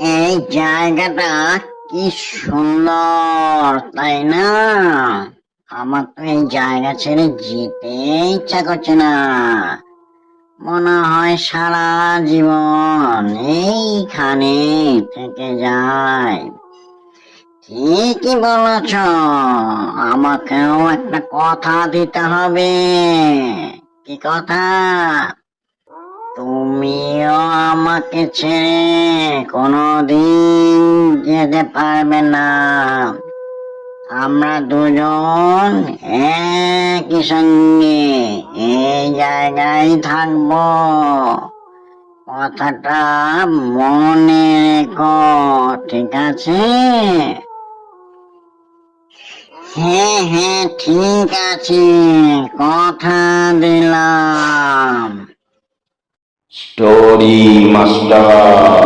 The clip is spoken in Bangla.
এই জায়গাটা কি সুন্দর, তাই না? আমার তো এই জায়গা ছেড়ে যেতে ইচ্ছা করছে না। মনে হয় সারা জীবন এইখানে থেকে যায়। ঠিকই বলেছ, আমাকেও একটা কথা দিতে হবে। কি কথা? তুমিও আমাকে ছেড়ে কোনোদিন যেতে পারবে না। আমরা দুজন একই সঙ্গে এই জায়গায় থাকবো। কথাটা মনে রেখো, ঠিক আছে? হ্যাঁ হ্যাঁ, ঠিক আছে, কথা দিলাম। Story master.